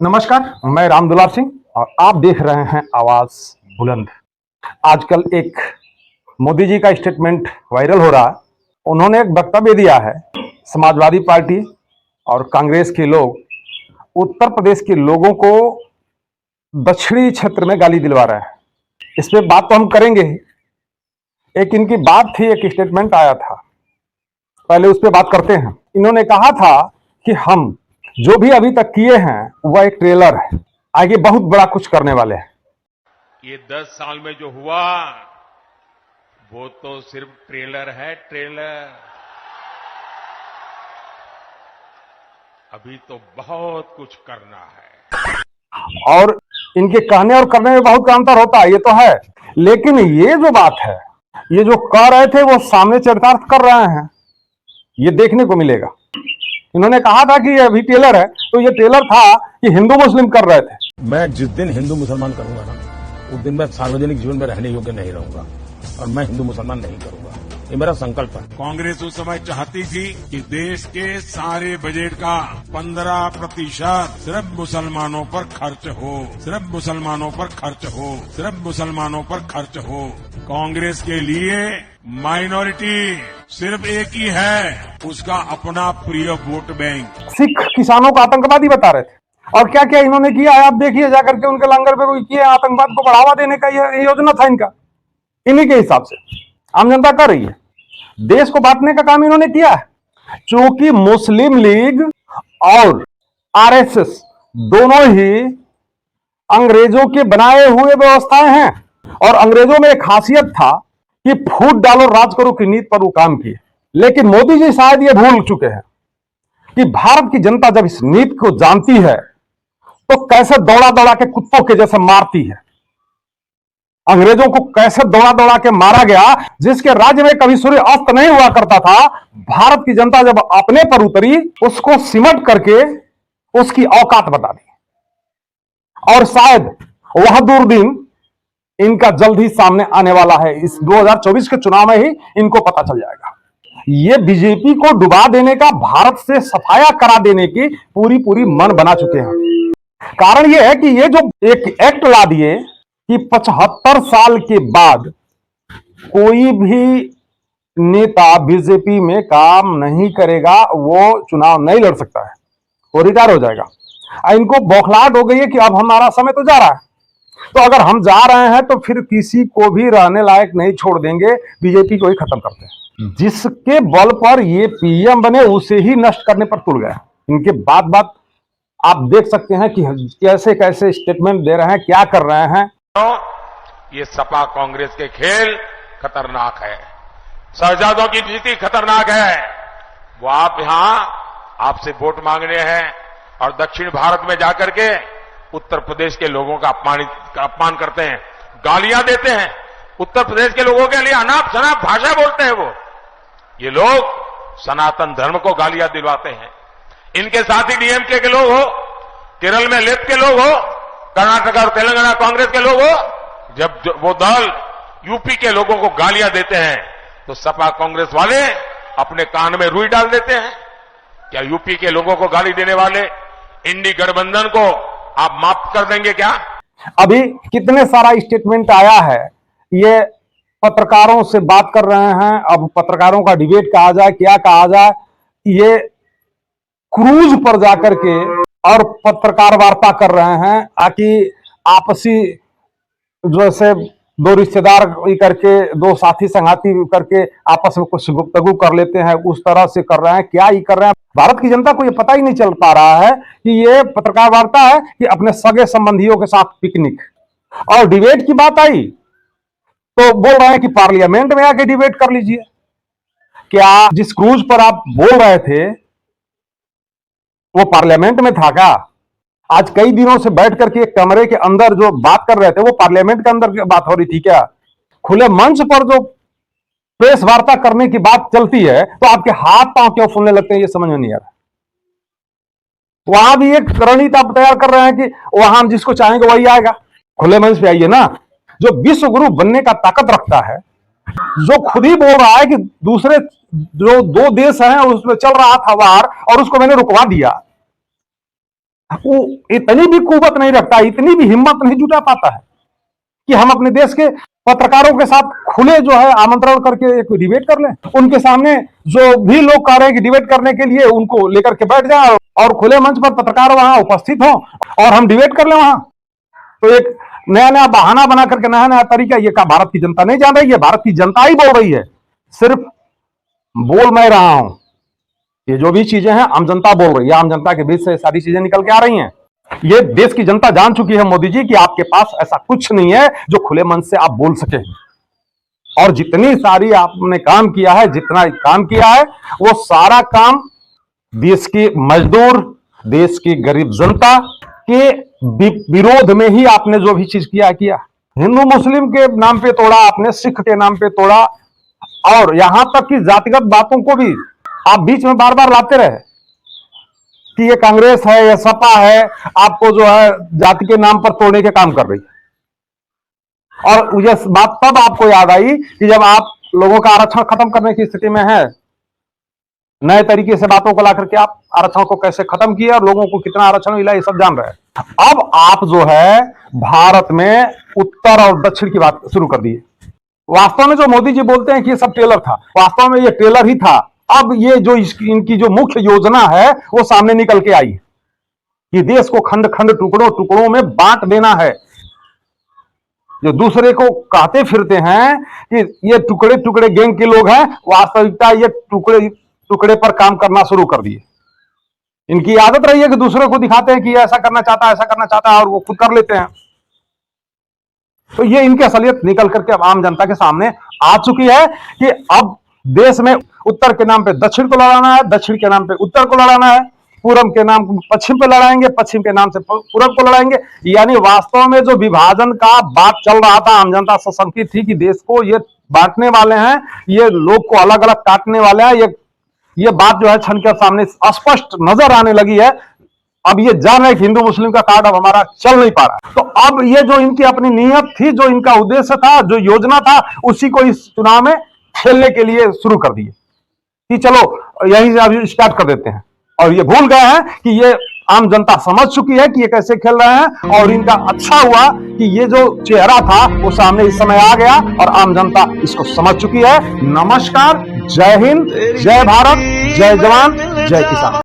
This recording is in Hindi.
नमस्कार, मैं राम दुलार सिंह और आप देख रहे हैं आवाज बुलंद। आजकल एक मोदी जी का स्टेटमेंट वायरल हो रहा है। उन्होंने एक वक्तव्य दिया है, समाजवादी पार्टी और कांग्रेस के लोग उत्तर प्रदेश के लोगों को दक्षिणी क्षेत्र में गाली दिलवा रहे हैं। इस पे बात तो हम करेंगे ही। एक इनकी बात थी, एक स्टेटमेंट आया था, पहले उस पर बात करते हैं। इन्होंने कहा था कि हम जो भी अभी तक किए हैं वह एक ट्रेलर है, आगे बहुत बड़ा कुछ करने वाले हैं। ये 10 साल में जो हुआ वो तो सिर्फ ट्रेलर है, ट्रेलर। अभी तो बहुत कुछ करना है। और इनके कहने और करने में बहुत का अंतर होता है, ये तो है। लेकिन ये जो बात है, ये जो कह रहे थे वो सामने चरितार्थ कर रहे हैं, ये देखने को मिलेगा। इन्होंने कहा था कि ये अभी ट्रेलर है, तो ये ट्रेलर था कि हिंदू मुस्लिम कर रहे थे। मैं जिस दिन हिंदू मुसलमान करूंगा ना, उस दिन मैं सार्वजनिक जीवन में रहने योग्य नहीं रहूंगा और मैं हिंदू मुसलमान नहीं करूंगा। ये मेरा संकल्प है। कांग्रेस उस समय चाहती थी कि देश के सारे बजट का 15% सिर्फ मुसलमानों पर खर्च हो, सिर्फ मुसलमानों पर खर्च हो, सिर्फ मुसलमानों पर खर्च हो। कांग्रेस के लिए माइनॉरिटी सिर्फ एक ही है, उसका अपना प्रिय वोट बैंक। सिख किसानों को आतंकवादी बता रहे थे और क्या क्या इन्होंने किया है आप देखिए जाकर के। उनके लंगर पे कोई किया, आतंकवाद को बढ़ावा देने का ये योजना था इनका। इन्हीं के हिसाब से आम जनता कर रही है, देश को बांटने का काम इन्होंने किया है। क्योंकि मुस्लिम लीग और आरएसएस दोनों ही अंग्रेजों के बनाए हुए व्यवस्थाएं हैं और अंग्रेजों में एक खासियत था कि फूट डालो राज करो की नीति पर वो काम किए। लेकिन मोदी जी शायद ये भूल चुके हैं कि भारत की जनता जब इस नीति को जानती है तो कैसे दौड़ा दौड़ा के कुत्तों के जैसे मारती है। अंग्रेजों को कैसे दौड़ा दौड़ा के मारा गया, जिसके राज्य में कभी सूर्य अस्त नहीं हुआ करता था। भारत की जनता जब अपने पर उतरी, उसको सिमट करके उसकी औकात बता दी। और शायद वह दूर दिन इनका जल्द ही सामने आने वाला है। इस 2024 के चुनाव में ही इनको पता चल जाएगा। ये बीजेपी को डुबा देने का, भारत से सफाया करा देने की पूरी मन बना चुके हैं। कारण यह है कि ये जो एक एक्ट ला दिए कि 75 साल के बाद कोई भी नेता बीजेपी में काम नहीं करेगा, वो चुनाव नहीं लड़ सकता है, वो रिटायर हो जाएगा। इनको बौखलाहट हो गई है कि अब हमारा समय तो जा रहा है, तो अगर हम जा रहे हैं तो फिर किसी को भी रहने लायक नहीं छोड़ देंगे, बीजेपी को ही खत्म करते हैं। जिसके बल पर ये पीएम बने उसे ही नष्ट करने पर तुल गया। इनके बात आप देख सकते हैं कि कैसे कैसे स्टेटमेंट दे रहे हैं, क्या कर रहे हैं। ये सपा कांग्रेस के खेल खतरनाक है, शहजादों की नीति खतरनाक है। वो आप यहां आपसे वोट मांगने हैं और दक्षिण भारत में जाकर के उत्तर प्रदेश के लोगों का अपमान करते हैं, गालियां देते हैं। उत्तर प्रदेश के लोगों के लिए अनाप शनाप भाषा बोलते हैं वो। ये लोग सनातन धर्म को गालियां दिलवाते हैं। इनके साथ ही डीएमके के लोग हो, केरल में लेफ्ट के लोग हो, कर्नाटक और तेलंगाना कांग्रेस के लोग हो, जब वो दल यूपी के लोगों को गालियां देते हैं तो सपा कांग्रेस वाले अपने कान में रुई डाल देते हैं। क्या यूपी के लोगों को गाली देने वाले इंडी गठबंधन को आप माफ कर देंगे क्या? अभी कितने सारा स्टेटमेंट आया है, ये पत्रकारों से बात कर रहे हैं। अब पत्रकारों का डिबेट कहा जाए, क्या कहा जाए, ये क्रूज पर जाकर के और पत्रकार वार्ता कर रहे हैं ताकि आपसी जैसे दो रिश्तेदार करके, दो साथी संगाती करके आपस में कुछ गुफ्तगू कर लेते हैं, उस तरह से कर रहे हैं। क्या ही कर रहे हैं, भारत की जनता को ये पता ही नहीं चल पा रहा है कि ये पत्रकार वार्ता है कि अपने सगे संबंधियों के साथ पिकनिक। और डिबेट की बात आई तो बोल रहे हैं कि पार्लियामेंट में आके डिबेट कर लीजिए। क्या जिस क्रूज पर आप बोल रहे थे वो पार्लियामेंट में था क्या? आज कई दिनों से बैठ करके एक कमरे के अंदर जो बात कर रहे थे वो पार्लियामेंट के अंदर बात हो रही थी क्या? खुले मंच पर जो प्रेस वार्ता करने की बात चलती है तो आपके हाथ पांव क्यों फूलने लगते हैं, ये समझ में नहीं आ रहा। वहां भी एक रणनीति आप तैयार कर रहे हैं कि वहां हम जिसको चाहेंगे वही आएगा। खुले मंच पे आइए ना। जो विश्व गुरु बनने का ताकत रखता है, जो खुद ही बोल रहा है कि दूसरे जो दो देश हैं उसमें चल रहा था वार और उसको मैंने रुकवा दिया, वो इतनी भी कुवत नहीं रखता, इतनी भी हिम्मत नहीं जुटा पाता है कि हम अपने देश के पत्रकारों के साथ खुले जो है आमंत्रण करके एक डिबेट कर लें। उनके सामने जो भी लोग कह रहे हैं कि डिबेट करने के लिए, उनको लेकर के बैठ जाए और खुले मंच पर पत्रकार वहां उपस्थित हो और हम डिबेट कर लें वहां। तो एक नया नया बहाना बना करके, नया नया तरीका, ये का भारत की जनता नहीं जान रही है, भारत की जनता ही बोल रही है। सिर्फ बोल मैं रहा हूं, ये जो भी चीजें हैं आम जनता बोल रही है, आम जनता के बीच से सारी चीजें निकल के आ रही हैं। ये देश की जनता जान चुकी है मोदी जी कि आपके पास ऐसा कुछ नहीं है जो खुले मन से आप बोल सके। और जितनी सारी आपने काम किया है, जितना काम किया है, वो सारा काम देश के मजदूर, देश की गरीब जनता के विरोध में ही आपने जो भी चीज किया। हिंदू मुस्लिम के नाम पे तोड़ा आपने, सिख के नाम पे तोड़ा, और यहां तक कि जातिगत बातों को भी आप बीच में बार बार लाते रहे कि ये कांग्रेस है, ये सपा है, आपको जो है जाति के नाम पर तोड़ने के काम कर रही है। और ये बात तब आपको याद आई कि जब आप लोगों का आरक्षण खत्म करने की स्थिति में है, नए तरीके से बातों को लाकर के आप आरक्षण को कैसे खत्म किया और लोगों को कितना आरक्षण मिला, ये सब जान रहे हैं। अब आप जो है भारत में उत्तर और दक्षिण की बात शुरू कर दी है। वास्तव में जो मोदी जी बोलते हैं कि ये सब ट्रेलर था, वास्तव में ये ट्रेलर ही था। अब ये जो इनकी जो मुख्य योजना है वो सामने निकल के आई कि देश को खंड खंड टुकड़ों में बांट देना है। जो दूसरे को कहते फिरते हैं कि ये टुकड़े टुकड़े गैंग के लोग हैं, वास्तविकता ये टुकड़े पर काम करना शुरू कर दिए। इनकी आदत रही है कि दूसरे को दिखाते हैं कि ऐसा करना चाहता है, ऐसा करना चाहता है, और वो खुद कर लेते हैं। तो ये इनकी असलियत निकल करके अब आम जनता के सामने आ चुकी है कि अब देश में उत्तर के नाम पे दक्षिण को लड़ाना है, दक्षिण के नाम पे उत्तर को लड़ाना है, पूरब के नाम पश्चिम पे लड़ाएंगे, पश्चिम के नाम से पूरब को लड़ाएंगे। यानी वास्तव में जो विभाजन का बात चल रहा था, आम जनता सशंकित थी कि देश को ये बांटने वाले हैं, ये लोग को अलग अलग काटने वाले हैं, ये बात जो है क्षण के सामने स्पष्ट नजर आने लगी है। अब ये जान रहे कि हिंदू मुस्लिम का कार्ड अब हमारा चल नहीं पा रहा। तो अब ये जो इनकी अपनी नीयत थी, जो इनका उद्देश्य था, जो योजना था, उसी को इस चुनाव में खेलने के लिए शुरू कर दिए कि चलो यहीं से अभी स्टार्ट कर देते हैं। और ये भूल गए हैं कि ये आम जनता समझ चुकी है कि ये कैसे खेल रहे हैं। और इनका अच्छा हुआ कि ये जो चेहरा था वो सामने इस समय आ गया और आम जनता इसको समझ चुकी है। नमस्कार, जय हिंद, जय भारत, जय जवान, जय किसान।